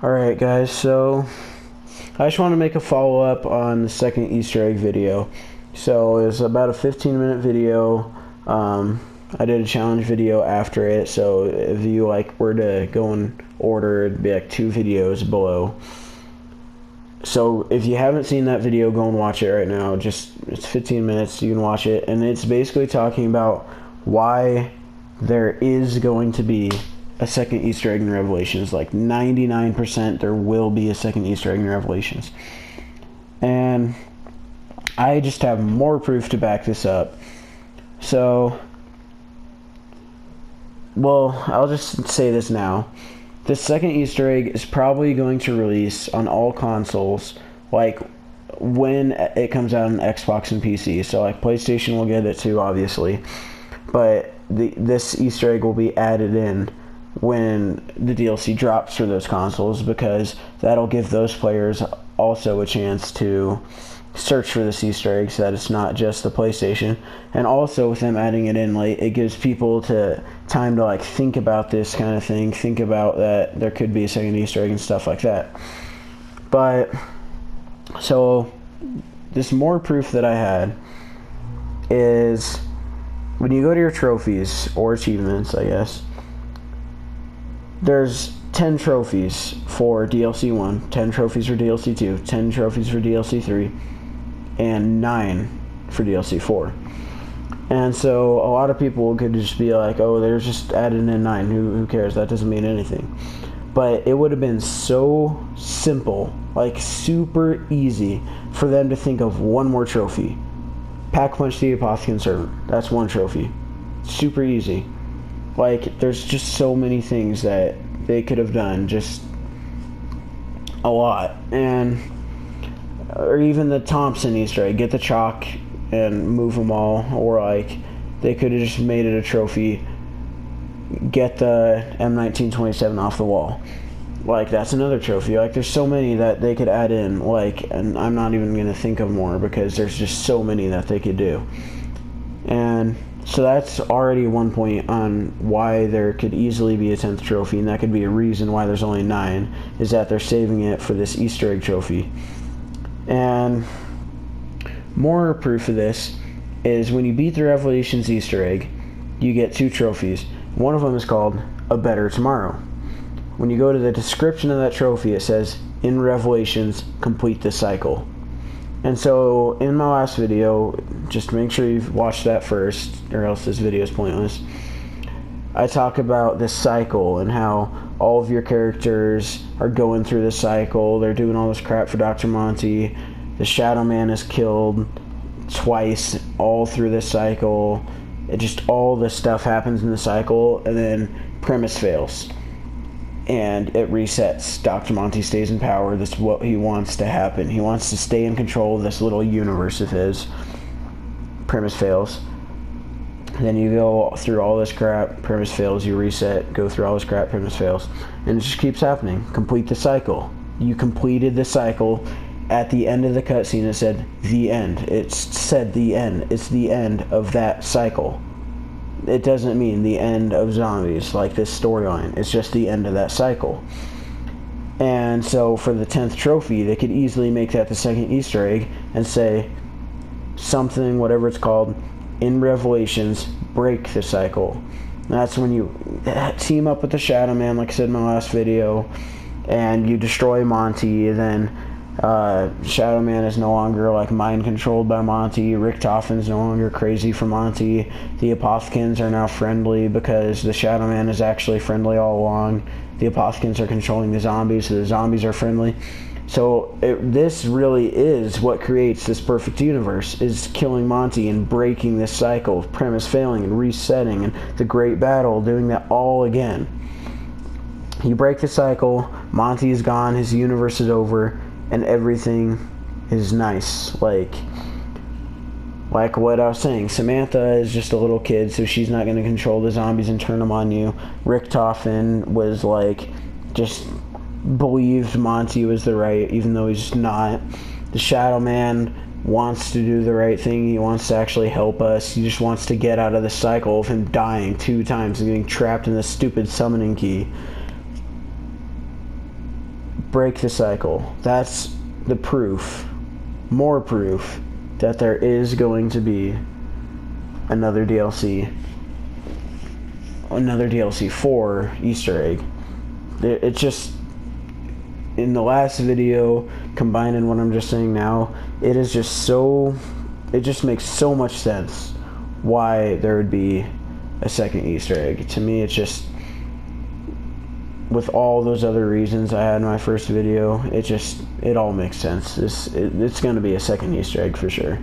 Alright guys, so I just want to make a follow-up on the second Easter egg video. So it was about a 15-minute video. I did a challenge video after it, so if you were to go in order, it'd be 2 videos below. So if you haven't seen that video, go and watch it right now. It's 15 minutes, you can watch it, and it's basically talking about why there is going to be a second Easter egg in Revelations. 99% there will be a second Easter egg in Revelations. And I just have more proof to back this up. So, well, I'll just say this now. The second Easter egg is probably going to release on all consoles, when it comes out on Xbox and PC. So, PlayStation will get it too, obviously. But this Easter egg will be added in when the DLC drops for those consoles, because that'll give those players also a chance to search for this Easter egg, so that it's not just the PlayStation. And also with them adding it in late, it gives people time to think about this kind of thing, think about that there could be a second Easter egg and stuff like that. But so this more proof that I had is when you go to your trophies or achievements, I guess, there's 10 trophies for DLC 1, 10 trophies for DLC 2, 10 trophies for DLC 3, and 9 for DLC 4. And so a lot of people could just be like, oh, they're just adding in 9, who cares, that doesn't mean anything. But it would have been so simple, super easy for them to think of one more trophy. Pack-Punch the Apothicon Servant, that's one trophy. Super easy. There's just so many things that they could have done, just a lot. Or even the Thompson Easter egg, get the chalk and move them all. Or they could have just made it a trophy, get the M1927 off the wall. That's another trophy. There's so many that they could add in, and I'm not even going to think of more, because there's just so many that they could do. And so that's already one point on why there could easily be a 10th trophy, and that could be a reason why there's only 9, is that they're saving it for this Easter egg trophy. And more proof of this is when you beat the Revelations Easter egg, you get 2 trophies. One of them is called A Better Tomorrow. When you go to the description of that trophy, it says, in Revelations, complete the cycle. And so, in my last video, just make sure you've watched that first, or else this video is pointless. I talk about this cycle and how all of your characters are going through this cycle. They're doing all this crap for Dr. Monty. The Shadow Man is killed twice all through this cycle. All this stuff happens in the cycle, and then premise fails. And it resets. Dr. Monty stays in power. That's what he wants to happen. He wants to stay in control of this little universe of his. Premise fails. Then you go through all this crap. Premise fails. You reset. Go through all this crap. Premise fails. And it just keeps happening. Complete the cycle. You completed the cycle. At the end of the cutscene, it said the end. It said the end. It's the end of that cycle. It doesn't mean the end of zombies, this storyline. It's just the end of that cycle. And so for the 10th trophy, they could easily make that the second Easter egg and say something, whatever it's called, in Revelations, break the cycle. And that's when you team up with the Shadow Man, like I said in my last video, and you destroy Monty, and then Shadow Man is no longer mind controlled by Monty. Richtofen's no longer crazy for Monty. The Apothicons are now friendly because the Shadow Man is actually friendly all along. The Apothicons are controlling the zombies, so the zombies are friendly. So this really is what creates this perfect universe, is killing Monty and breaking this cycle of premise failing and resetting and the great battle, doing that all again. You break the cycle, Monty is gone, his universe is over, and everything is nice. Like what I was saying, Samantha is just a little kid, so she's not going to control the zombies and turn them on you. Richtofen was just believed Monty was the right, even though he's not. The Shadow Man wants to do the right thing. He wants to actually help us. He just wants to get out of the cycle of him dying 2 times and getting trapped in this stupid summoning key. break the cycle. That's the proof, more proof, that there is going to be another DLC 4 Easter egg. It just, in the last video, combined in what I'm just saying now, it just makes so much sense why there would be a second Easter egg. To me, it's just, with all those other reasons I had in my first video, it all makes sense. It's going to be a second Easter egg for sure.